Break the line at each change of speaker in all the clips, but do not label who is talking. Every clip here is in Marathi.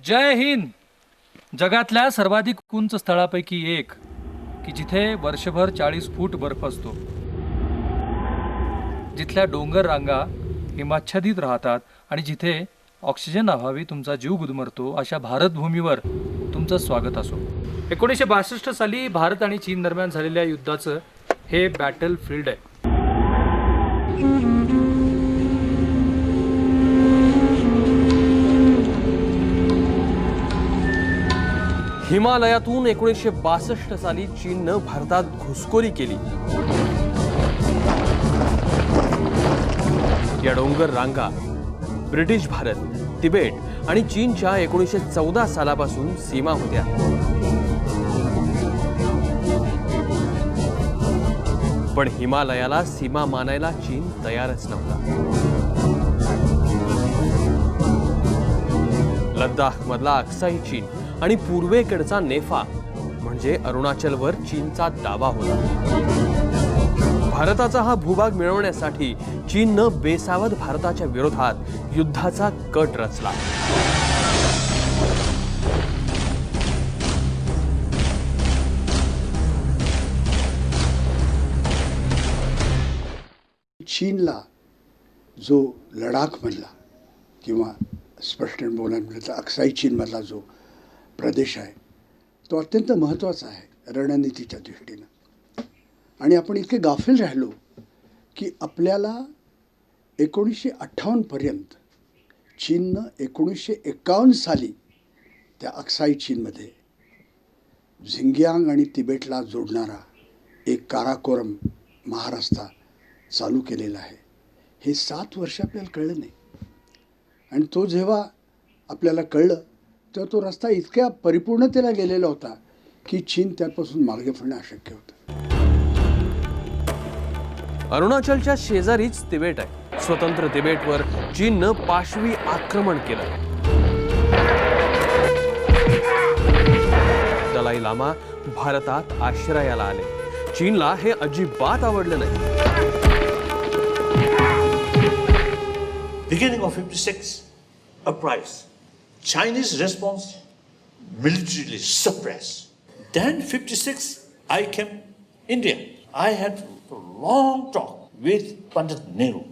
जय हिंद. जगातल्या सर्वाधिक उंच स्थळापैकी एक की जिथे वर्षभर 40 फूट बर्फ असतो, जिथल्या डोंगर रांगा हिमाच्छादित राहतात आणि जिथे ऑक्सिजन अभावी तुमचा जीव गुदमरतो, अशा भारत भूमीवर तुमचं स्वागत असो. 1962 साली भारत आणि चीन दरम्यान झालेल्या युद्धाचं हे बॅटल फील्ड आहे.
हिमालयातून 1962 साली चीननं भारतात घुसखोरी केली. या डोंगर रांगा ब्रिटिश भारत, तिबेट आणि चीनच्या 1914 सालापासून सीमा होत्या. पण हिमालयाला सीमा मानायला चीन तयारच नव्हता. लद्दाख मधला अक्साई चीन आणि पूर्वेकडचा नेफा म्हणजे अरुणाचलवर चीनचा दावा होता. भारताचा हा भूभाग मिळवण्यासाठी चीननं बेसावध भारताच्या विरोधात युद्धाचा कट रचला.
चीनला जो लडाखमधला किंवा स्पष्ट बोलायला म्हटलं तर अक्साई चीनमधला जो प्रदेश आहे तो अत्यंत महत्त्वाचा आहे रणनीतीच्या दृष्टीनं. आणि आपण इतके गाफील राहिलो की आपल्याला 1958पर्यंत चीननं 1951 साली त्या अक्साई चीनमध्ये झिंगियांग आणि तिबेटला जोडणारा एक काराकोरम महारस्ता चालू केलेला आहे. हे 7 वर्ष आपल्याला कळलं नाही. आणि तो जेव्हा आपल्याला कळलं तेव्हा तो रस्ता इतक्या परिपूर्णतेला गेलेला होता की चीन त्यापासून मार्गे फिरणं अशक्य होतं.
अरुणाचलच्या शेजारीच तिबेट आहे. स्वतंत्र तिबेटवर चीननं पाशवी आक्रमण केलं. दलाई लामा भारतात आश्रयाला आले. चीनला हे अजिबात आवडलं नाही.
Beginning of 56 uprising, Chinese response militarily suppressed. Then 56 I came India. I had a long talk with Pandit Nehru,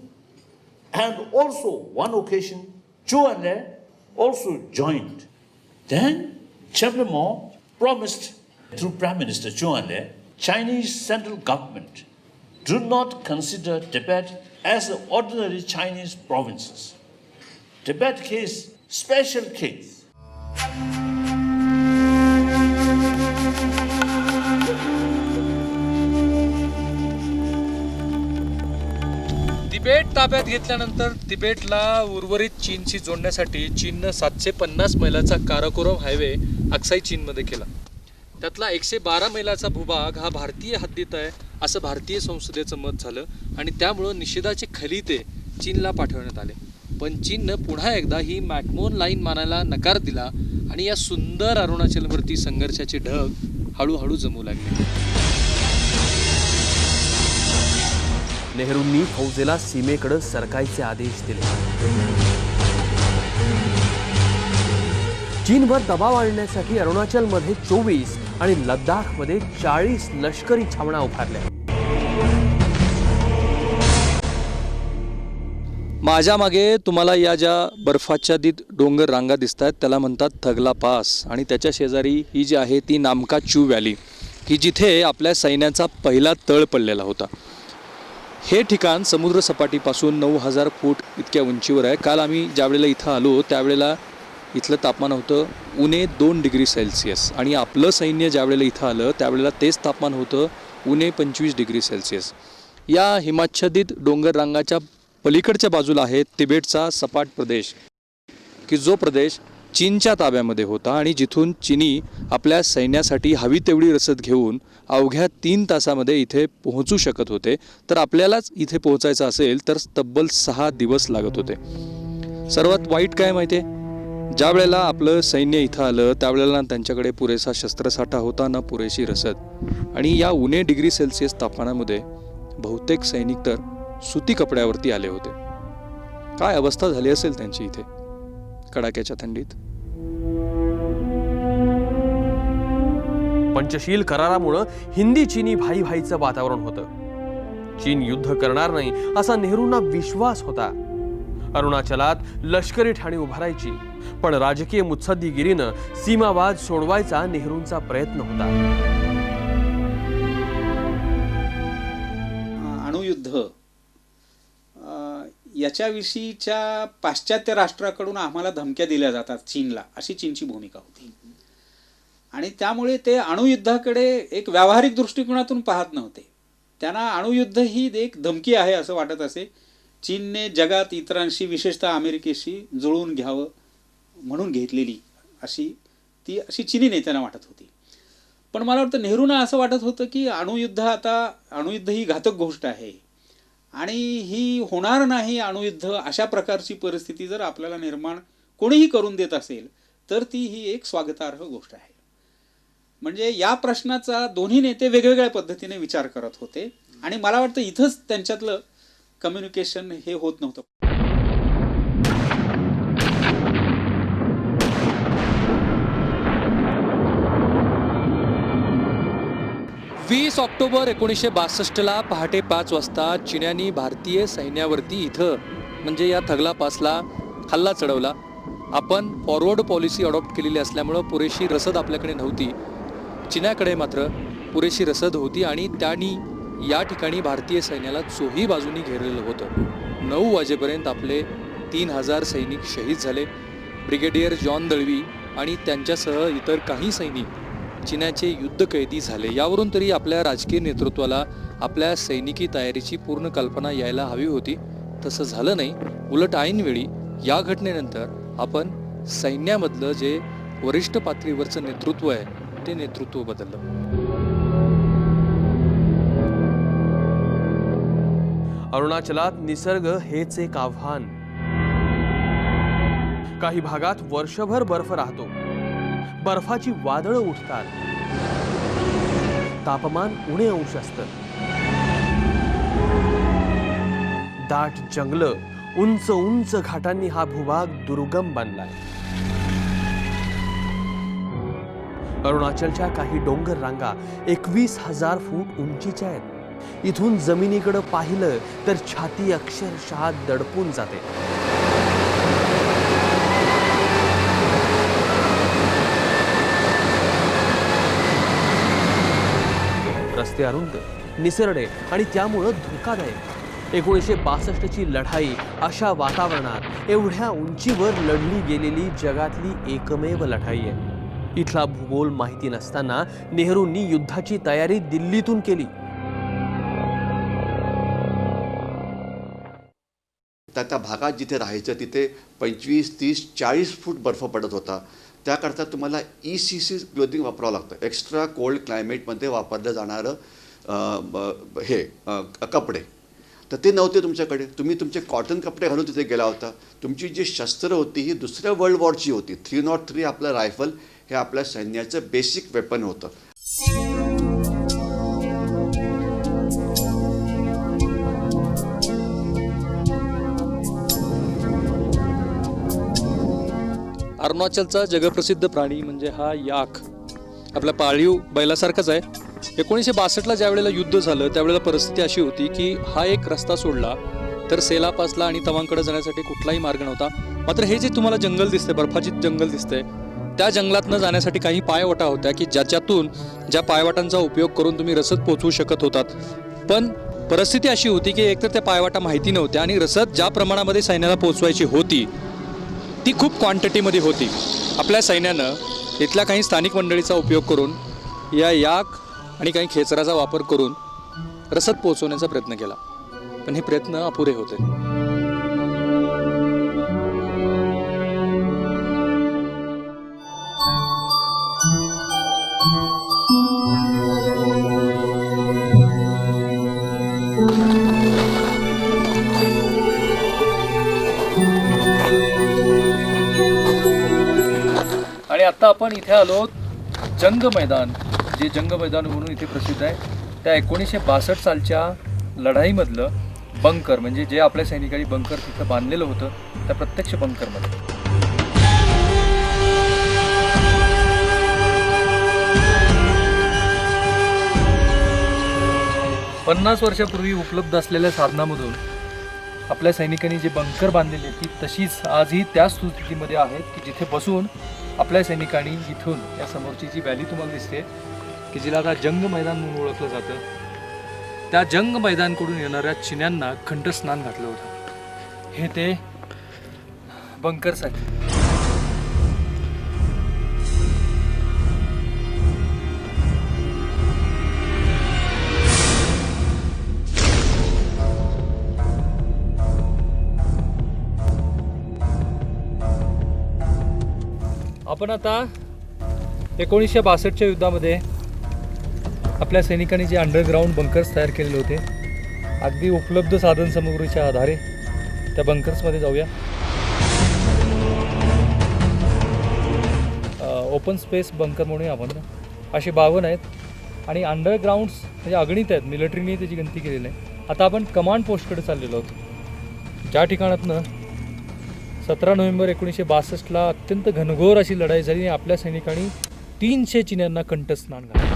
and also one occasion Zhou Enlai also joined. Then Chairman Mao promised through Prime Minister Zhou Enlai, Chinese central government do not consider Tibet as the ordinary Chinese provinces. Tibet case, special case.
Tibet ताब्यात घेतल्यानंतर तिबेटला उर्वरित चीनशी जोडण्यासाठी चीननं 750 मैलाचा काराकोरम हायवे अक्साई चीनमध्ये केला. त्यातला 112 मैलाचा भूभाग हा भारतीय हद्दीत आहे असं भारतीय संसदेचं मत झालं आणि त्यामुळं निषेधाचे खलिते चीनला पाठवण्यात आले. पण चीननं पुन्हा एकदा ही मॅकमोहन लाईन मानायला नकार दिला आणि या सुंदर अरुणाचलवरती संघर्षाचे ढग हळूहळू जमू लागले.
नेहरूंनी फौजेला सीमेकडे सरकायचे आदेश दिले. चीनवर दबाव आणण्यासाठी अरुणाचलमध्ये 24 आणि लद्दाखमध्ये 40 लष्करी छावण्या उभारल्या.
माझ्या मागे तुम्हाला या ज्या बर्फाच्छादित डोंगर रांगा दिसत आहेत त्याला म्हणतात थगला पास आणि त्याच्या शेजारी ही जी आहे ती नामका चू व्हॅली की जिथे आपल्या सैन्याचा पहिला तळ पडलेला होता. हे ठिकाण समुद्र सपाटीपासून 9000 फूट इतक्या उंचीवर आहे. काल आम्ही ज्यावेळेला इथं आलो त्यावेळेला इथलं तापमान होतं उणे 2 डिग्री सेल्सिअस आणि आपलं सैन्य ज्यावेळेला इथं आलं त्यावेळेला तेच तापमान होतं उणे 25 डिग्री सेल्सिअस. या हिमाच्छादित डोंगर रांगाच्या पलीकडच्या बाजूला आहे तिबेटचा सपाट प्रदेश की जो प्रदेश चीनच्या ताब्यामध्ये होता आणि जिथून चीनी आपल्या सैन्यासाठी हवी तेवढी रसद घेऊन अवघ्या 3 तासामध्ये इथे पोहोचू शकत होते. तर आपल्यालाच इथे पोहोचायचं असेल तर तब्बल 6 दिवस लागत होते. सर्वात वाईट काय माहिती आहे, ज्या वेळेला आपलं सैन्य इथं आलं त्यावेळेला त्यांच्याकडे पुरेसा शस्त्रसाठा होता ना पुरेशी रसद. आणि या उणे डिग्री सेल्सिअस तापमानामध्ये बहुतेक सैनिक तर सुती कपड्यावरती आले होते. काय अवस्था झाली असेल त्यांची इथे कडाक्याच्या थंडीत.
पंचशील करारामुळे हिंदी चीनी भाई भाईचं वातावरण होतं. चीन युद्ध करणार नाही असा नेहरूंना विश्वास होता. अरुणाचलात लष्करी ठाणी उभारायची, पण राजकीय मुत्सद्दीगिरीनं सीमावाद सोडवायचा नेहरूंचा प्रयत्न होता.
अणुयुद्ध याच्याविषयीच्या पाश्चात्य राष्ट्राकडून आम्हाला धमक्या दिल्या जातात चीनला, अशी चीनची भूमिका होती. आणि त्यामुळे ते अणुयुद्धाकडे एक व्यावहारिक दृष्टिकोनातून पाहत नव्हते. त्यांना अणुयुद्ध ही एक धमकी आहे असं वाटत असे. चीनने जगात इतरांशी, विशेषतः अमेरिकेशी जुळवून घ्यावं म्हणून घेतलेली अशी चीनी नेत्यांना वाटत होती. पण मला वाटतं नेहरूंना असं वाटत होतं की अणुयुद्ध ही घातक गोष्ट आहे आणि ही होणार नाही अणुयुद्ध, अशा प्रकारची परिस्थिती जर आपल्याला निर्माण कोणीही करून देत असेल तर ती ही एक स्वागतार्ह गोष्ट आहे. म्हणजे या प्रश्नाचा दोन्ही नेते वेगवेगळ्या पद्धतीने विचार करत होते आणि मला वाटतं इथंच त्यांच्यातलं कम्युनिकेशन हे होत नव्हतं.
20 ऑक्टोबर 1962ला पहाटे 5 वाजता चिन्यांनी भारतीय सैन्यावरती इथं म्हणजे या थगला पासला हल्ला चढवला. आपण फॉरवर्ड पॉलिसी अडॉप्ट केलेली असल्यामुळं पुरेशी रसद आपल्याकडे नव्हती. चीनाकडे मात्र पुरेशी रसद होती आणि त्यांनी या ठिकाणी भारतीय सैन्याला चोही बाजूनी घेरलेलं होतं. 9 वाजेपर्यंत आपले 3000 सैनिक शहीद झाले. ब्रिगेडियर जॉन दळवी आणि त्यांच्यासह इतर काही सैनिक चीनाचे युद्धकैदी झाले. यावरून तरी आपल्या राजकीय नेतृत्वाला आपल्या सैनिकी तयारीची पूर्ण कल्पना यायला हवी होती. तसं झालं नाही. उलट ऐनवेळी या घटनेनंतर आपण सैन्यामधलं जे वरिष्ठ पातळीवरचं नेतृत्व आहे ते नेतृत्व बदललं.
अरुणाचलात निसर्ग हेच एक आव्हान. काही भागात वर्षभर बर्फ राहतो, बर्फाची वादळं उठतात, तापमान उणे अंश असतं, दाट जंगलं, उंच उंच घाटांनी हा भूभाग दुर्गम बनलाय. अरुणाचलच्या काही डोंगर रांगा 21,000 फूट उंचीच्या आहेत. इथून जमिनीकडे पाहिलं तर छाती अक्षरशः दडपून जाते. रस्ते अरुंद, निसरडे आणि त्यामुळं धोकादायक. 1962ची लढाई अशा वातावरणात एवढ्या उंचीवर लढली गेलेली जगातली एकमेव लढाई आहे. इथला भूगोल माहिती नसताना नेहरूंनी युद्धाची तयारी दिल्लीतून केली.
त्या भागात जिथे राहायचं तिथे 25, 30, 40 फूट बर्फ पडत होता. त्याकरता तुम्हाला ECC क्लोथिंग वापरावं लागतं. एक्स्ट्रा कोल्ड क्लायमेटमध्ये वापरलं जाणारं कपडे. तर ते नव्हते तुमच्याकडे. तुम्ही तुमचे कॉटन कपडे घालून तिथे गेला होता. तुमची जी शस्त्र होती ही दुसऱ्या वर्ल्ड वॉरची होती. 303 आपलं रायफल हे आपल्या सैन्याचं बेसिक वेपन होतं.
अरुणाचलचा जगप्रसिद्ध प्राणी म्हणजे हा याक. आपल्या पाळीव बैलासारखाच आहे. 1962ला ज्या वेळेला युद्ध झालं त्यावेळेला परिस्थिती अशी होती की हा एक रस्ता सोडला तर सेला पासला आणि तवांकडे जाण्यासाठी कुठलाही मार्ग नव्हता. मात्र हे जे तुम्हाला जंगल दिसते, बर्फाची जंगल दिसते, त्या जंगलातनं जाण्यासाठी काही पायवाटा होत्या की ज्या पायवाटांचा उपयोग करून तुम्ही रसद पोहोचवू शकत होतात. पण परिस्थिती अशी होती की एकतर त्या पायवाटा माहिती नव्हत्या आणि रसद ज्या प्रमाणामध्ये सैन्याला पोहोचवायची होती ती खूप क्वांटिटीमध्ये होती. आपल्या सैन्यानं इथल्या काही स्थानिक मंडळीचा उपयोग करून या याक आणि काही खेचराचा वापर करून रसद पोहोचवण्याचा प्रयत्न केला. पण हे प्रयत्न अपुरे होते. आणि आता आपण इथे आलो जंग मैदान, जे जंग मैदान म्हणून इथे प्रसिद्ध आहे. त्या 1962 सालच्या लढाईमधलं बंकर, म्हणजे जे आपल्या सैनिकांनी बंकर तिथं बांधलेलं होतं त्या प्रत्यक्ष बंकरमध्ये. 50 वर्षापूर्वी उपलब्ध असलेल्या साधनामधून आपल्या सैनिकांनी जे बंकर बांधलेली ती तशीच आजही त्याच स्थितीमध्ये आहेत की जिथे बसून आपल्या सैनिकांनी इथून या समोरची जी व्हॅली तुम्हाला दिसते की जिला आता जंग मैदान म्हणून ओळखलं जातं, त्या जंग मैदानकडून येणाऱ्या चिन्यांना खंडस्नान घातलं होतं. हे ते बंकर्स आहेत. आपण आता 1962च्या युद्धामध्ये आपल्या सैनिकांनी जे अंडरग्राऊंड बंकर्स तयार केलेले होते, अगदी उपलब्ध साधनसामुग्रीच्या आधारे त्या बंकर्समध्ये जाऊया. ओपन स्पेस बंकर म्हणून आपण असे 52 आहेत आणि अंडरग्राऊंड्स म्हणजे अगणित आहेत. मिलिटरीने त्याची गिनती केलेली आहे. आता आपण कमांड पोस्टकडे चाललेलो आहोत, ज्या ठिकाणातनं 17 नोव्हेंबर 1962ला अत्यंत घनघोर अशी लढाई झाली आणि आपल्या सैनिकांनी 300 चिन्यांना कंठस्नान घातलं.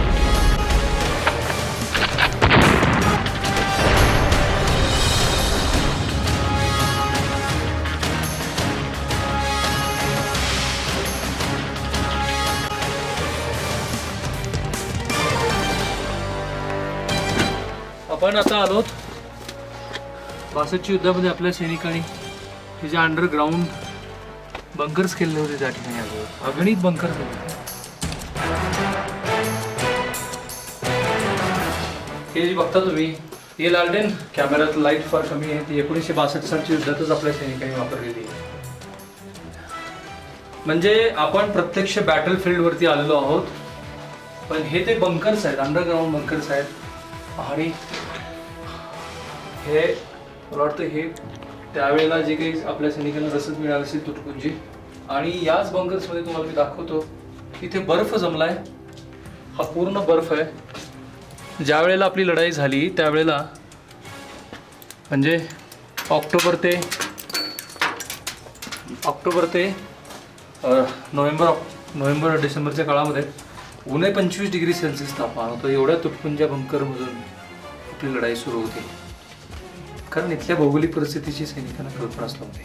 आपण आता आलोत 62च्या युद्धामध्ये आपल्या सैनिकांनी हे जे अंडरग्राऊंड बंकर्स केलेले होते त्या ठिकाणी आलो. अगणित बंकर्स होते. हे जे बघता तुम्ही हे लालटेन कॅमेऱ्यात लाईट फार कमी आहे. ती 1962 सालच्या युद्धातच आपल्या सैनिकांनी वापरलेली आहे. म्हणजे आपण प्रत्यक्ष बॅटल फील्डवरती आलेलो आहोत, पण हे ते बंकर्स आहेत, अंडरग्राऊंड बंकर्स आहेत. आणि हे मला वाटतं हे त्यावेळेला जे काही आपल्या सैनिकांना रसद मिळाली असेल तुटपुंजी. आणि याच बंकर्समध्ये तुम्हाला मी दाखवतो की इथे बर्फ जमलाय. हा पूर्ण बर्फ आहे. ज्या वेळेला आपली लढाई झाली त्यावेळेला म्हणजे ऑक्टोबर ते नोव्हेंबर डिसेंबरच्या काळामध्ये 25 डिग्री सेल्सिअस तापमान होतं. एवढ्या तुटपुंज्या बंकरमधून आपली लढाई सुरू होती, कारण इथल्या भौगोलिक परिस्थितीची सैनिकांना कल्पनाच नव्हती.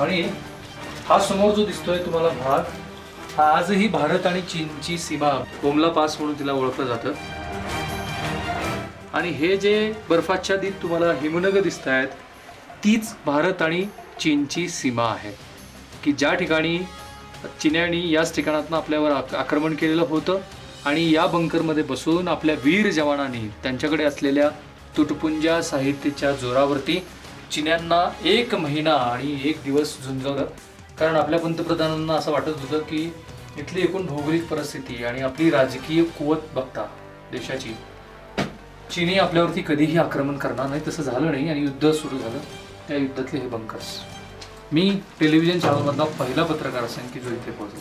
आणि हा समोर जो दिसतोय तुम्हाला भाग, हा आजही भारत आणि चीनची सीमा कोमला पास म्हणून तिला ओळखलं जातं. आणि हे जे बर्फाच्छादित तुम्हाला हिमनग दिसत आहेत, तीच भारत आणि चीनची सीमा आहे की ज्या ठिकाणी चिन्यांनी याच ठिकाणातून आपल्यावर आक्रमण केलेलं होतं. आणि या बंकरमध्ये बसून आपल्या वीर जवानांनी त्यांच्याकडे असलेल्या तुटपुंज्या साहित्याच्या जोरावरती चिन्यांना 1 महिना आणि 1 दिवस झुंजवलं. कारण आपल्या पंतप्रधानांना असं वाटत होतं की इथली एकूण भौगोलिक परिस्थिती आणि आपली राजकीय कुवत बघता देशाची, चीनी आपल्यावरती कधीही आक्रमण करणार नाही. तसं झालं नाही आणि युद्ध सुरू झालं. त्या युद्धातले हे बंकर्स. मी टेलिव्हिजन चॅनलमधला पहिला पत्रकार असेल की जो इथे पोहोचला.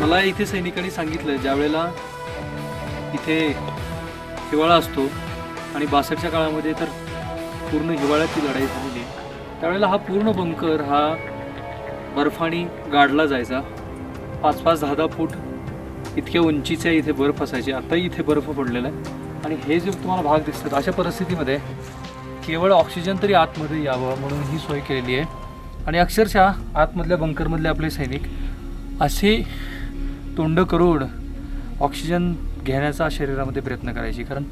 मला इथे सैनिकांनी सांगितलं ज्या वेळेला इथे हिवाळा असतो आणि 62च्या काळामध्ये तर पूर्ण हिवाळ्याची लढाई झालेली आहे, त्यावेळेला हा पूर्ण बंकर हा बर्फाने गाडला जायचा. 5-5, 10-10 फूट इतक्या उंचीचे इथे बर्फ असायचे. आताही इथे बर्फ पडलेला आहे. आणि हे जे तुम्हाला भाग दिसतात अशा परिस्थितीमध्ये केवळ ऑक्सिजन तरी आतमध्ये यावं म्हणून ही सोय केलेली आहे. आणि अक्षरशः आतमधल्या बंकरमधले आपले सैनिक असे तोंड करून ऑक्सिजन घेण्याचा शरीरामध्ये प्रयत्न करायचे, कारण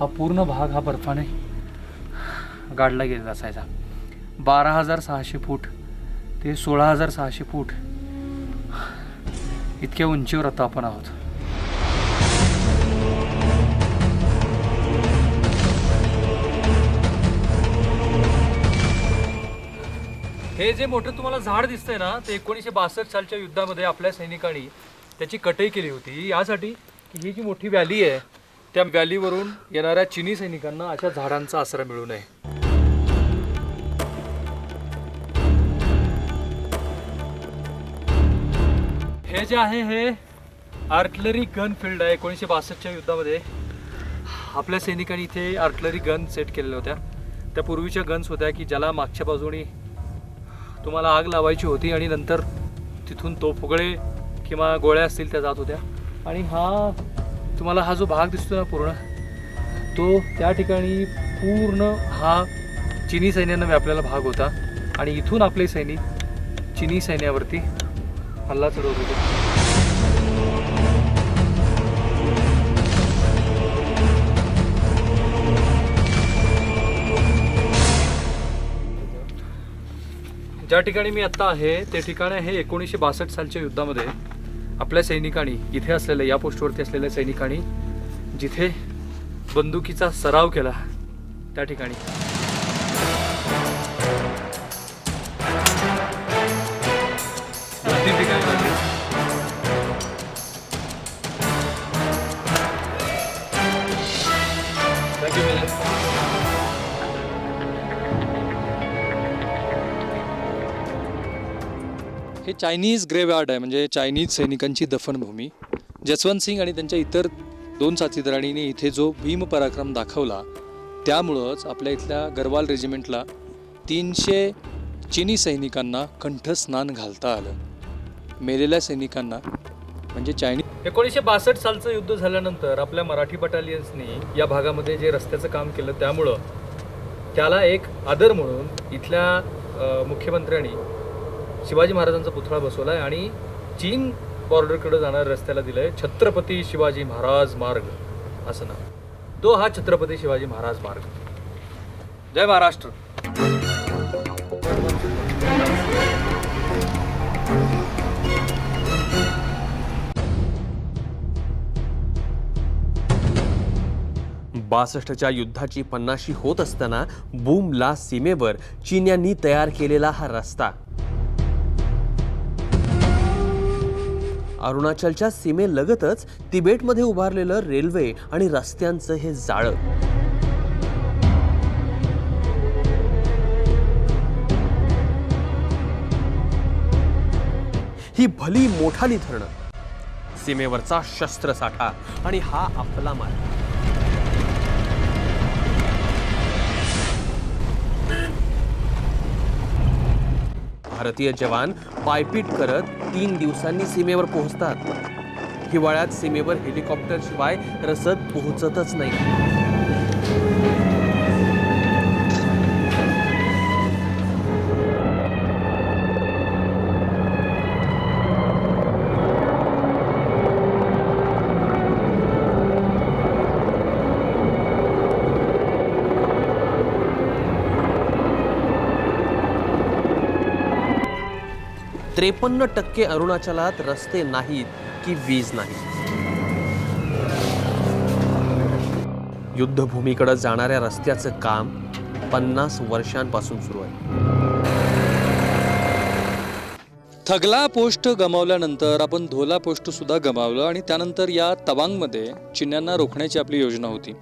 हा पूर्ण भाग हा बर्फाने गाडला गेलेला असायचा. 12,600 फूट ते 16,600 फूट इतक्या उंचीवर आता आपण आहोत. हे जे मोठं तुम्हाला झाड दिसतंय ना, ते 1962 सालच्या युद्धामध्ये आपल्या सैनिकांनी त्याची कटई केली होती यासाठी की ही जी मोठी व्हॅली आहे त्या व्हॅलीवरून येणाऱ्या चिनी सैनिकांना अशा झाडांचा आसरा मिळू नये. हे जे आहे हे आर्टलरी गन फील्ड आहे. 1962च्या युद्धामध्ये आपल्या सैनिकांनी इथे आर्टलरी गन सेट केलेल्या होत्या. त्या पूर्वीच्या गन्स होत्या की ज्याला मागच्या बाजूने तुम्हाला आग लावायची होती आणि नंतर तिथून तोफगोळे किंवा गोळ्या असतील त्या जात होत्या. आणि तुम्हाला हा जो भाग दिसतो ना पूर्ण, तो त्या ठिकाणी पूर्ण हा चिनी सैन्यानं व्यापलेला भाग होता. आणि इथून आपले सैनिक चिनी सैन्यावरती हल्ला चढवत होते. ज्या ठिकाणी मी आत्ता आहे ते ठिकाण आहे 1962 सालच्या युद्धामध्ये आपल्या सैनिकांनी इथे असलेल्या या पोस्टवरती असलेल्या सैनिकांनी जिथे बंदुकीचा सराव केला त्या ठिकाणी. दोन-तीन ठिकाणी लागले. Thank you major. हे चायनीज ग्रेव्हयार्ड आहे, म्हणजे चायनीज सैनिकांची दफनभूमी. जसवंत सिंग आणि त्यांच्या इतर 2 साथीदारांनी इथे जो भीम पराक्रम दाखवला त्यामुळंच आपल्या इथल्या गरवाल रेजिमेंटला 300 चिनी सैनिकांना कंठस्नान घालता आलं. मेलेल्या सैनिकांना म्हणजे चायनीज. 1962 सालचं युद्ध झाल्यानंतर आपल्या मराठी बटालियन्सनी या भागामध्ये जे रस्त्याचं काम केलं त्यामुळं त्याला एक आदर म्हणून इथल्या मुख्यमंत्र्यांनी शिवाजी महाराजांचा पुतळा बसवला आहे आणि चीन बॉर्डरकडे जाणाऱ्या रस्त्याला दिलंय छत्रपती शिवाजी महाराज मार्ग असं नाव. तो हा छत्रपती शिवाजी महाराज मार्ग. जय महाराष्ट्र.
बासष्टच्या युद्धाची 50शी होत असताना बूमला सीमेवर चीन्यांनी तयार केलेला हा रस्ता अरुणाचलच्या सीमेलगतच तिबेटमध्ये उभारलेलं रेल्वे आणि रस्त्यांचं हे जाळं. ही भली मोठाली धरणं, सीमेवरचा शस्त्रसाठा आणि हा आपला मार्ग. भारतीय जवान पायपीट करत 3 दिवसांनी सीमेवर पोहोचतात. हिवाळ्यात सीमेवर हेलिकॉप्टर शिवाय रसद पोहोचतच नाही. त्रेपन्न 53% अरुणाचलात रस्ते नाहीत की वीज नाही. युद्धभूमीकडे जाणाऱ्या रस्त्याचं काम 50 वर्षांपासून सुरू आहे.
थगला पोस्ट गमावल्यानंतर आपण धोला पोस्ट सुद्धा गमावलं आणि त्यानंतर या तवांगमध्ये चिन्यांना रोखण्याची आपली योजना होती.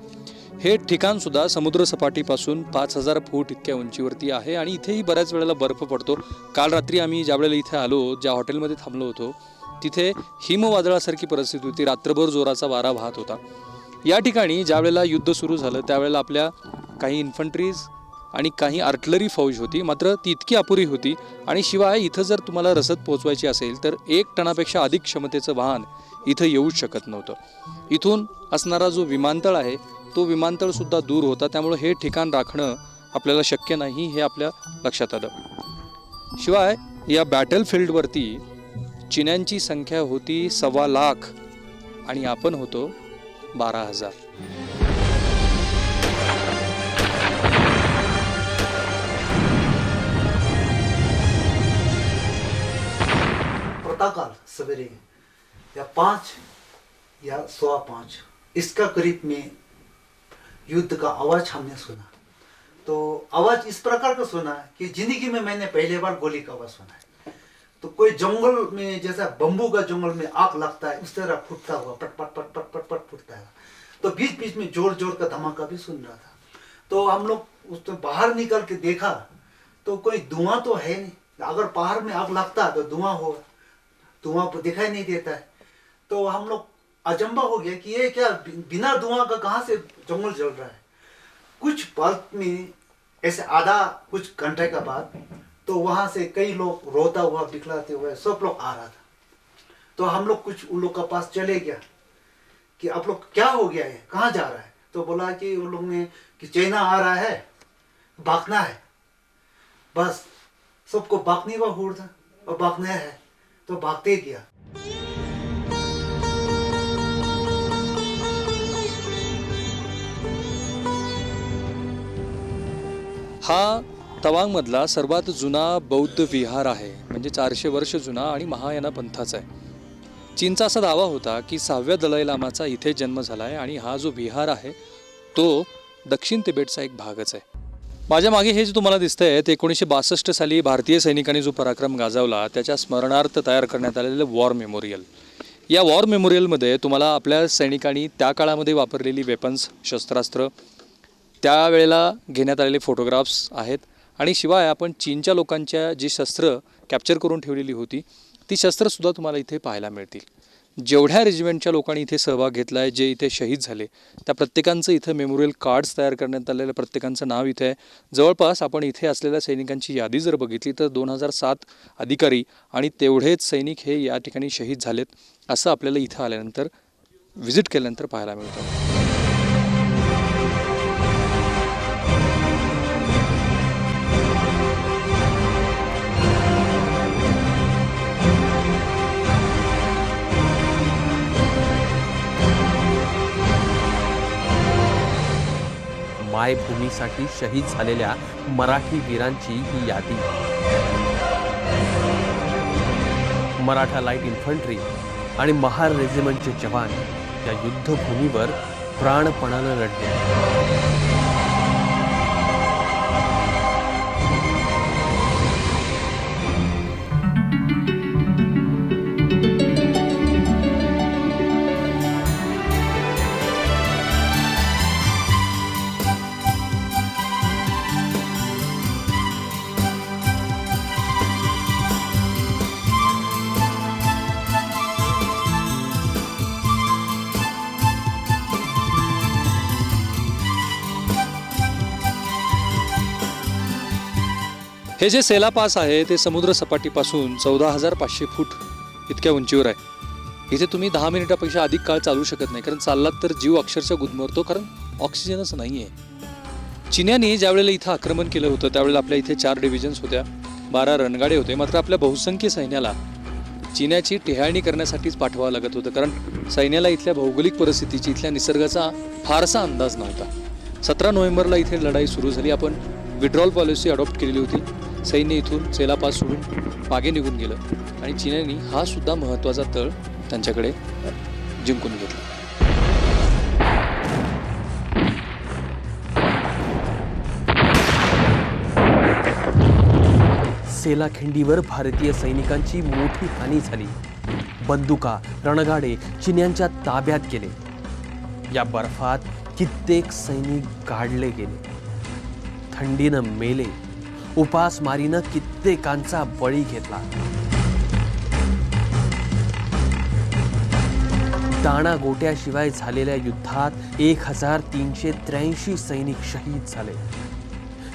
हे ठिकाण सुद्धा समुद्रसपाटीपासून 5000 फूट इतक्या उंचीवरती आहे आणि इथेही बऱ्याच वेळेला बर्फ पडतो. काल रात्री आम्ही ज्या वेळेला इथे आलो, ज्या हॉटेलमध्ये थांबलो होतो तिथे हिमवादळासारखी परिस्थिती होती. रात्रभर जोराचा वारा वाहत होता. या ठिकाणी ज्या वेळेला युद्ध सुरू झालं त्यावेळेला आपल्या काही इन्फंट्रीज आणि काही आर्टलरी फौज होती, मात्र ती इतकी अपुरी होती. आणि शिवाय इथं जर तुम्हाला रसद पोहोचवायची असेल तर 1 टनापेक्षा अधिक क्षमतेचं वाहन इथं येऊच शकत नव्हतं. इथून असणारा जो विमानतळ आहे तो विमानतळ सुद्धा दूर होता, त्यामुळे हे ठिकाण राखणं आपल्याला शक्य नाही हे आपल्या लक्षात आलं. शिवाय या बॅटल फील्डवरती चिन्यांची संख्या होती 1.25 लाख आणि आपण होतो 12,000.
प्रातःकाल सवेरे या 5 या 5:15 इसका करीब में युद्ध का आवाज हमने सुना. तो आवाज इस प्रकार का सुना कि जिंदगी में मैंने पहली बार गोली का आवाज सुना है. तो कोई जंगल में जैसा बम्बू का जंगल में आग लगता है उस तरह फूटता हुआ पट पट पट पट पट पट फूटता है. तो बीच बीच में जोर जोर का धमाका भी सुन रहा था. तो हम लोग उस बाहर निकल के देखा तो कोई धुआं तो है नहीं. अगर पहाड़ में आग लगता तो धुआं हो, धुआं दिखाई नहीं देता है. तो हम लोग अचंभा हो गया कि ये क्या बिना धुआं का कहाँ से जंगल जल रहा है। कुछ पल में ऐसे आधा कुछ घंटे का बाद तो वहाँ से कई लोग रोता हुआ बिखलाते हुए सब लोग आ रहा था। तो हम लोग कुछ उन लोग के पास चले गया कि आप लोग क्या हो गया है, कहाँ जा रहा है। तो बोला कि उन लोग ने कि चाइना आ रहा है, भागना है। बस सबको भागने का हुआ था और भागना है तो भागते गया।
हा तवांगमधला सर्वात जुना बौद्ध विहार आहे, म्हणजे 400 वर्ष जुना आणि महायाना पंथाचा आहे. चीनचा असा दावा होता की 6व्या दलाई लामाचा इथे जन्म झाला आहे आणि हा जो विहार आहे तो दक्षिण तिबेटचा एक भागच आहे. माझ्या मागे हे जे तुम्हाला दिसतंय ते 1962 साली भारतीय सैनिकांनी जो पराक्रम गाजवला त्याच्या स्मरणार्थ तयार करण्यात आलेलं वॉर मेमोरियल. या वॉर मेमोरियलमध्ये तुम्हाला आपल्या सैनिकांनी त्या काळामध्ये वापरलेली वेपन्स, शस्त्रास्त्र, त्यावेळेला घेण्यात आलेले फोटोग्राफ्स आहेत आणि शिवाय आपण चीनच्या लोकांच्या जी शस्त्र कॅप्चर करून ठेवलेली होती ती शस्त्रसुद्धा तुम्हाला इथे पाहायला मिळतील. जेवढ्या रेजिमेंटच्या लोकांनी इथे सहभाग घेतला आहे, जे इथे शहीद झाले, त्या प्रत्येकांचं इथं मेमोरियल कार्ड्स तयार करण्यात आलेलं प्रत्येकांचं नाव इथे आहे. जवळपास आपण इथे असलेल्या सैनिकांची यादी जर बघितली तर 2007 अधिकारी आणि तेवढेच सैनिक हे या ठिकाणी शहीद झालेत असं आपल्याला इथं आल्यानंतर व्हिजिट केल्यानंतर पाहायला मिळतं.
मायभूमीसाठी शहीद झालेल्या मराठी वीरांची ही यादी. मराठा लाईट इन्फंट्री आणि महार रेजिमेंटचे जवान या युद्धभूमीवर प्राणपणानं लढले.
हे जे सेला पास आहे ते समुद्र सपाटीपासून 14,500 फूट इतक्या उंचीवर आहे. इथे तुम्ही 10 मिनिटापेक्षा अधिक काळ चालू शकत नाही, कारण चाललात तर जीव अक्षरशः गुदमरतो, कारण ऑक्सिजनच नाही आहे. चीन्यांनी ज्यावेळेला इथं आक्रमण केलं होतं त्यावेळेला आपल्या इथे 4 डिव्हिजन्स होत्या, 12 रणगाडे होते. मात्र आपल्या बहुसंख्य सैन्याला चीन्याची टेहाळणी करण्यासाठीच पाठवावं लागत होतं, कारण सैन्याला इथल्या भौगोलिक परिस्थितीची, इथल्या निसर्गाचा फारसा अंदाज नव्हता. 17 नोव्हेंबरला इथे लढाई सुरू झाली. आपण विड्रॉल पॉलिसी अडॉप्ट केलेली होती. सैन्य इथून सेला पास सोडून मागे निघून गेलं आणि चीनने हा सुद्धा महत्त्वाचा तळ त्यांच्याकडे जिंकून घेतला.
सेला खिंडीवर भारतीय सैनिकांची मोठी हानी झाली. बंदुका, रणगाडे चीन्यांच्या ताब्यात गेले. या बर्फात कित्येक सैनिक गाडले गेले, थंडीनं मेले, उपासमारीनं कित्येकांचा बळी घेतला. दाणा गोट्याशिवाय झालेल्या युद्धात 1,383 सैनिक शहीद झाले,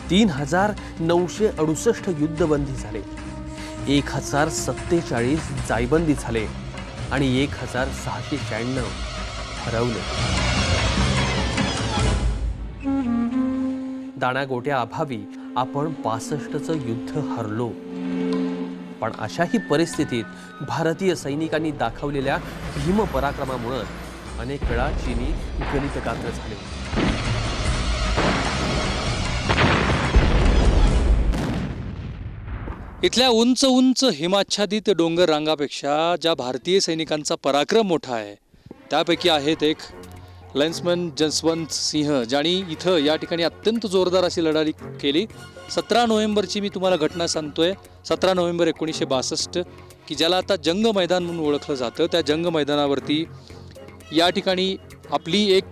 3,968 युद्धबंदी झाले, 1,047 जायबंदी झाले आणि 1,696 हरवले. दाणा गोट्या अभावी आपण 65चं युद्ध हरलो. पण अशाही परिस्थितीत भारतीय सैनिकांनी दाखवलेल्या भीम पराक्रमामुळे अनेक वेळा चीनी गलितगात्र झाले.
इथल्या उंच उंच हिमाच्छादित डोंगर रांगापेक्षा ज्या भारतीय सैनिकांचा पराक्रम मोठा आहे त्यापैकी आहेत एक लेन्समन जसवंत सिंह, ज्यांनी इथं या ठिकाणी अत्यंत जोरदार अशी लढाई केली. 17 नोव्हेंबरची मी तुम्हाला घटना सांगतोय. 17 नोव्हेंबर 1962 की ज्याला आता जंग मैदान म्हणून ओळखलं जातं, त्या जंग मैदानावरती या ठिकाणी आपली एक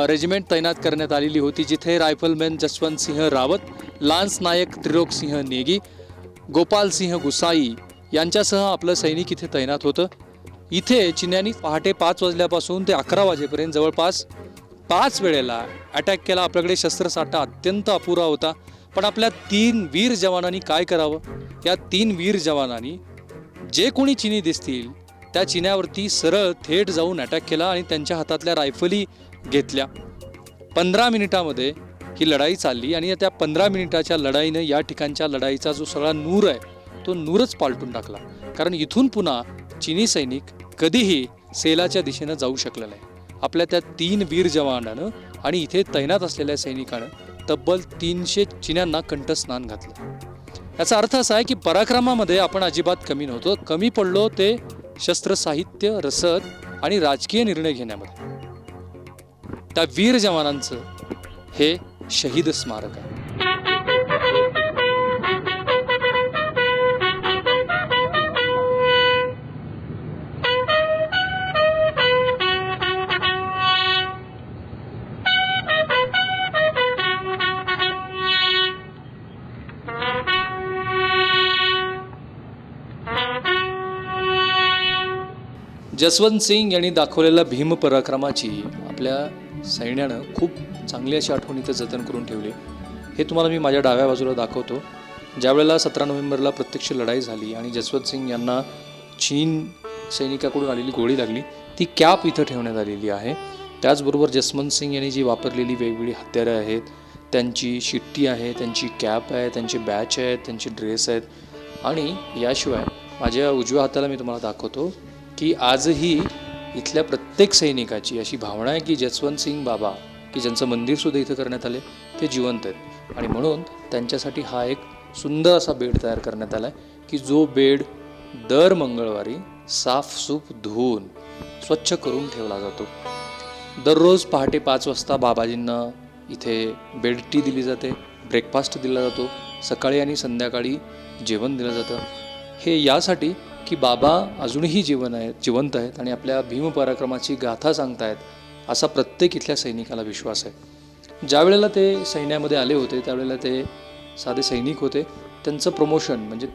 रेजिमेंट तैनात करण्यात आलेली होती, जिथे रायफलमॅन जसवंत सिंह रावत, लान्स नायक त्रिलोक सिंह नेगी, गोपाल सिंह गुसाई यांच्यासह आपलं सैनिक इथे तैनात होतं. इथे चिन्यांनी पहाटे 5 वाजल्यापासून ते 11 वाजेपर्यंत जवळपास 5 वेळेला अटॅक केला. आपल्याकडे शस्त्रसाठा अत्यंत अपुरा होता, पण आपल्या 3 वीर जवानांनी काय करावं? या 3 वीर जवानांनी जे कोणी चिनी दिसतील त्या चिन्यावरती सरळ थेट जाऊन अटॅक केला आणि त्यांच्या हातातल्या रायफली घेतल्या. 15 मिनिटामध्ये ही लढाई चालली आणि त्या 15 मिनिटाच्या लढाईनं या ठिकाणच्या लढाईचा जो सगळा नूर आहे तो नूरच पालटून टाकला. कारण इथून पुन्हा चिनी सैनिक कधीही सेलाच्या दिशेनं जाऊ शकले नाही. आपल्या त्या 3 वीर जवानानं आणि इथे तैनात असलेल्या सैनिकानं तब्बल 300 चिन्यांना कंठस्नान घातलं. याचा अर्थ असा आहे की पराक्रमामध्ये आपण अजिबात कमी नव्हतो. कमी पडलो ते शस्त्रसाहित्य, रसद आणि राजकीय निर्णय घेण्यामध्ये. त्या वीर जवानांचं हे शहीद स्मारक आहे. जसवंत सिंग यांनी दाखवलेल्या भीम पराक्रमाची आपल्या सैन्यानं खूप चांगली अशी आठवण इथं जतन करून ठेवली. हे तुम्हाला मी माझ्या डाव्या बाजूला दाखवतो. ज्यावेळेला 17 नोव्हेंबरला प्रत्यक्ष लढाई झाली आणि जसवंत सिंग यांना चीन सैनिकाकडून आलेली गोळी लागली, ती कॅप इथं ठेवण्यात आलेली आहे. त्याचबरोबर जसवंत सिंग यांनी जी वापरलेली वेगवेगळी हत्यारं आहेत, त्यांची शिट्टी आहे, त्यांची कॅप आहे, त्यांचे बॅच आहेत, त्यांचे ड्रेस आहेत. आणि याशिवाय माझ्या उजव्या हाताला मी तुम्हाला दाखवतो की आजही इथल्या प्रत्येक सैनिकाची अशी भावना आहे की जसवंत सिंग बाबा, की ज्यांचं मंदिरसुद्धा इथं करण्यात आले, ते जिवंत आहेत. आणि म्हणून त्यांच्यासाठी हा एक सुंदर असा बेड तयार करण्यात आला आहे की जो बेड दर मंगळवारी साफसूफ धुवून स्वच्छ करून ठेवला जातो. दररोज पहाटे 5 वाजता बाबाजींना इथे बेड टी दिली जाते, ब्रेकफास्ट दिला जातो, सकाळी आणि संध्याकाळी जेवण दिलं जातं. हे यासाठी की बाबा अजूनही जिवंत आहेत आणि आपल्या भीमपराक्रमाची गाथा सांगतायत असा प्रत्येक इथल्या सैनिकाला विश्वास आहे. ज्या वेळेला ते सैन्यामध्ये आले होते त्यावेळेला ते साधे सैनिक होते. त्यांचं प्रमोशन म्हणजे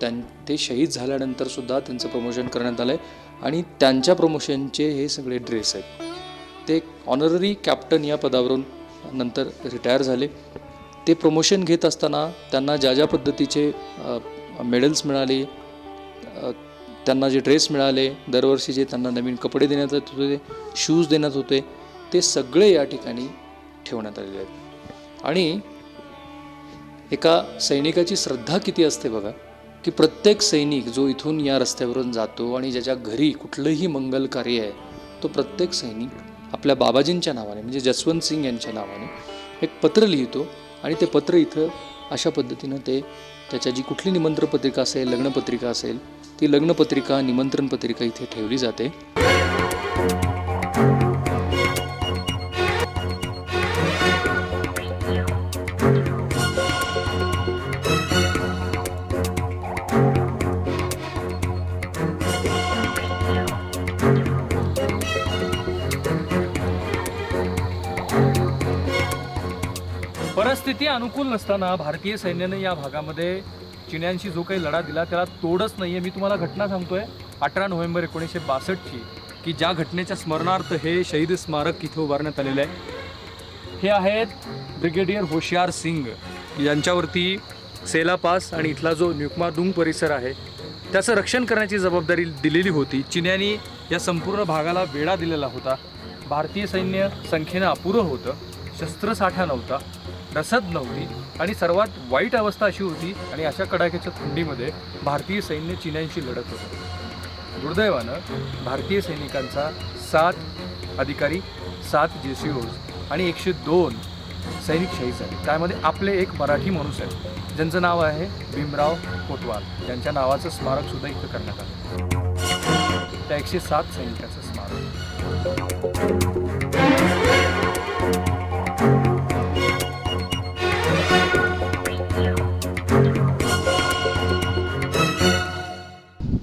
ते शहीद झाल्यानंतरसुद्धा त्यांचं प्रमोशन करण्यात आलं आहे आणि त्यांच्या प्रमोशनचे हे सगळे ड्रेस आहेत. ते ऑनररी कॅप्टन या पदावरून नंतर रिटायर झाले. ते प्रमोशन घेत असताना त्यांना ज्या ज्या पद्धतीचे मेडल्स मिळाले, त्यांना जे ड्रेस मिळाले, दरवर्षी जे त्यांना नवीन कपडे देण्यात येत होते, शूज देण्यात होते, ते सगळे या ठिकाणी ठेवण्यात आलेले आहेत. आणि एका सैनिकाची श्रद्धा किती असते बघा, की प्रत्येक सैनिक जो इथून या रस्त्यावरून जातो आणि ज्याच्या घरी कुठलंही मंगल कार्य आहे, तो प्रत्येक सैनिक आपल्या बाबाजींच्या नावाने म्हणजे जसवंत सिंग यांच्या नावाने एक पत्र लिहितो आणि ते पत्र इथं अशा पद्धतीनं त्याच्या जी कुठली निमंत्रण पत्रिका असेल, लग्नपत्रिका असेल, ती लग्नपत्रिका, निमंत्रण पत्रिका इथे ठेवली जाते. परिस्थिती अनुकूल नसताना भारतीय सैन्याने या भागामध्ये चिन्यांशी जो काही लढा दिला त्याला तोडच नाही आहे. मी तुम्हाला घटना सांगतोय 18 नोव्हेंबर 1962ची, की ज्या घटनेच्या स्मरणार्थ हे शहीद स्मारक इथे उभारण्यात आलेलं आहे. हे आहेत ब्रिगेडियर होशियार सिंग, यांच्यावरती सेला पास आणि इथला जो न्युकमादुंग परिसर आहे त्याचं रक्षण करण्याची जबाबदारी दिलेली होती. चिन्यांनी या संपूर्ण भागाला वेढा दिलेला होता. भारतीय सैन्य संख्येनं अपुरं होतं, शस्त्रसाठा नव्हता, रसद नव्हती आणि सर्वात वाईट अवस्था अशी होती आणि अशा कडाक्याच्या थंडीमध्ये भारतीय सैन्य चिन्यांशी लढत होतं. दुर्दैवानं भारतीय सैनिकांचा 7 अधिकारी, 7 JCOs आणि 102 सैनिक शहीद झाले. त्यामध्ये आपले एक मराठी माणूस आहे ज्यांचं नाव आहे भीमराव कोतवाल. यांच्या नावाचं स्मारकसुद्धा इथं करण्यात आलं. त्या 107 सैनिकाचं स्मारक.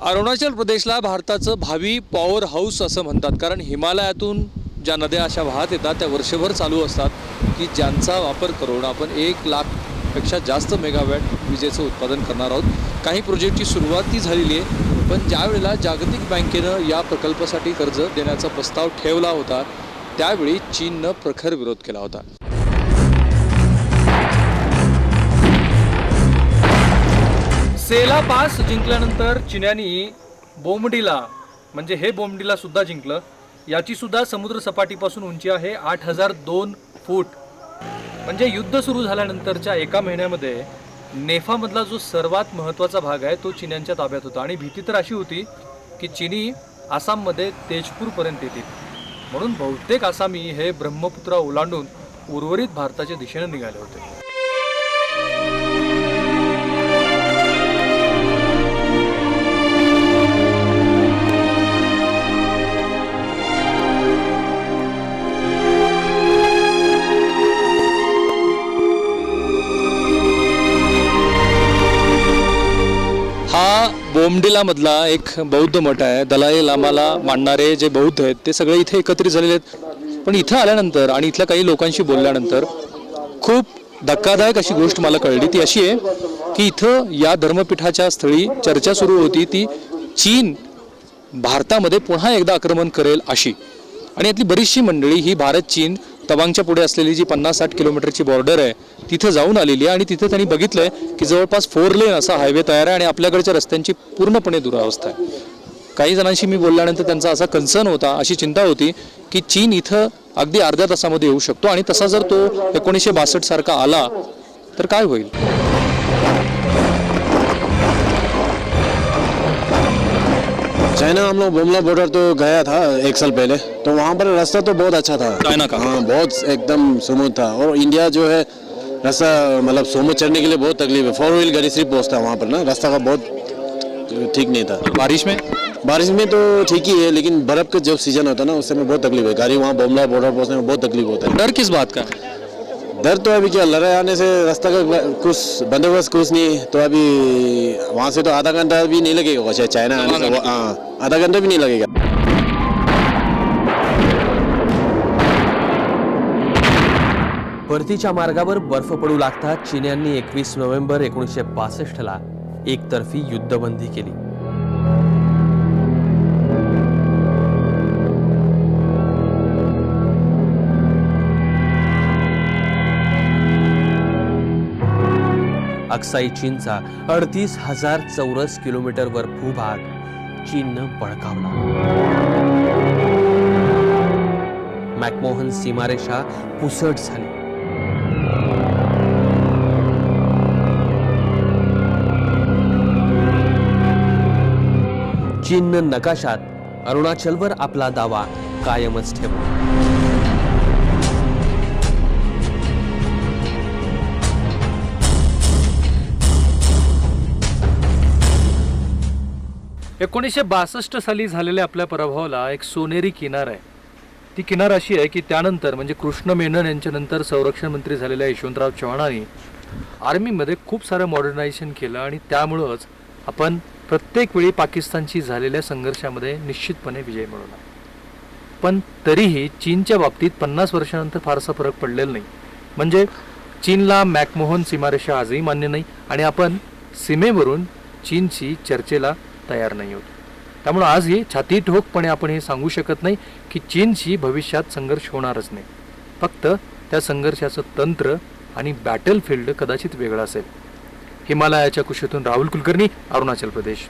अरुणाचल प्रदेशला भारताचं भावी पॉवर हाऊस असं म्हणतात, कारण हिमालयातून ज्या नद्या अशा वाहत येतात त्या वर्षभर चालू असतात की ज्यांचा वापर करून आपण 1 लाखपेक्षा जास्त मेगावॅट विजेचं उत्पादन करणार आहोत. काही प्रोजेक्टची सुरुवात ती झालेली आहे, पण ज्या वेळेला जागतिक बँकेनं या प्रकल्पासाठी कर्ज देण्याचा प्रस्ताव ठेवला होता त्यावेळी चीननं प्रखर विरोध केला होता. सेला पास जिंकल्यानंतर चिन्यांनी बोमडिला म्हणजे हे बोमडिला सुद्धा जिंकलं. याची सुद्धा समुद्र सपाटीपासून उंची आहे 8002 फूट. म्हणजे युद्ध सुरू झाल्यानंतरच्या एका महिन्यामध्ये नेफामधला जो सर्वात महत्त्वाचा भाग आहे तो चीन्यांच्या ताब्यात होता. आणि भीती तर अशी होती की चीनी आसाममध्ये तेजपूरपर्यंत येतील. म्हणून बहुतेक आसामी हे ब्रह्मपुत्रा ओलांडून उर्वरित भारताच्या दिशेने निघाले होते. हा बोमडिलामधला एक बौद्ध मठ आहे. दलाई लामाला मानणारे जे बौद्ध आहेत ते सगळे इथे एकत्रित झालेले आहेत. पण इथं आल्यानंतर आणि इथल्या काही लोकांशी बोलल्यानंतर खूप धक्कादायक अशी गोष्ट मला कळली. ती अशी आहे की इथं या धर्मपीठाच्या स्थळी चर्चा सुरू होती ती चीन भारतामध्ये पुन्हा एकदा आक्रमण करेल अशी. आणि यातली बरीचशी मंडळी ही भारत चीन तवांगच्या पुढे असलेली जी 50-60 किलोमीटरची बॉर्डर आहे तिथे जाऊन आलेली आहे. आणि तिथे त्यांनी बघितलंय की जवळपास 4 लेन असा हायवे तयार आहे आणि आपल्याकडच्या रस्त्यांची पूर्णपणे दुरावस्था आहे. काही जणांशी मी बोलल्यानंतर त्यांचा असा कन्सर्न होता, अशी चिंता होती की चीन इथं अगदी अर्ध्या तासामध्ये येऊ शकतो. आणि तसा जर तो 1962 सारखा आला तर काय होईल.
चाइना हम लोग बुमला बॉर्डर तो गया था 1 साल पहले, तो वहाँ पर रास्ता तो बहुत अच्छा था.
चाइना का?
हाँ, बहुत एकदम स्मूथ था. और इंडिया जो है रास्ता मतलब सोमो चढ़ने के लिए बहुत तकलीफ है. 4 व्हील गाड़ी सिर्फ पहुँचता है वहाँ पर ना, रास्ता का बहुत ठीक नहीं था.
बारिश में
तो ठीक ही है, लेकिन बर्फ का जब सीजन होता है ना उस समय बहुत तकलीफ है. गाड़ी वहाँ बुमला बॉर्डर पहुँचने में बहुत तकलीफ होता है.
डर किस बात का है?
डर तो अभी क्या, लड़ाई आने से रास्ता का कुछ बंदोबस्त कुछ नहीं, तो अभी वहाँ से तो आधा घंटा भी नहीं लगेगा. चाइना आने से हाँ, आधा घंटा भी नहीं लगेगा.
परतीच्या मार्गावर बर्फ पडू लागताच चीन्यांनी 21 नोव्हेंबर 1962ला एकतर्फी युद्धबंदी केली. अक्साई चीनचा 38,000 चौरस किलोमीटरवर भूभाग चीननं बळकावला. मॅकमोहन सीमारेषा पुसट झाली. चीननं नकाशात अरुणाचलवर आपला दावा कायमच ठेवला.
एकोणीसशे 62 साली झालेल्या आपल्या पराभवाला एक सोनेरी किनार आहे. ती किनार अशी आहे की त्यानंतर म्हणजे कृष्ण मेनन यांच्यानंतर संरक्षण मंत्री झालेल्या यशवंतराव चव्हाणांनी आर्मीमध्ये खूप सारं मॉडर्नायझेशन केलं आणि त्यामुळंच आपण प्रत्येक वेळी पाकिस्तानशी झालेल्या संघर्षामध्ये निश्चितपणे विजय मिळवला. पण तरीही चीनच्या बाबतीत 50 वर्षानंतर फारसा फरक पडलेला नाही. म्हणजे चीनला मॅकमोहन सीमारेषा आजही मान्य नाही आणि आपण सीमेवरून चीनशी चर्चेला तयार नाही होत. त्यामुळे आजही छाती ठोकपणे आपण हे सांगू शकत नाही की चीनशी भविष्यात संघर्ष होणारच नाही. फक्त त्या संघर्षाचं तंत्र आणि बॅटल फील्ड कदाचित वेगळं असेल. हिमालयाच्या कुशीतून राहुल कुलकर्णी, अरुणाचल प्रदेश.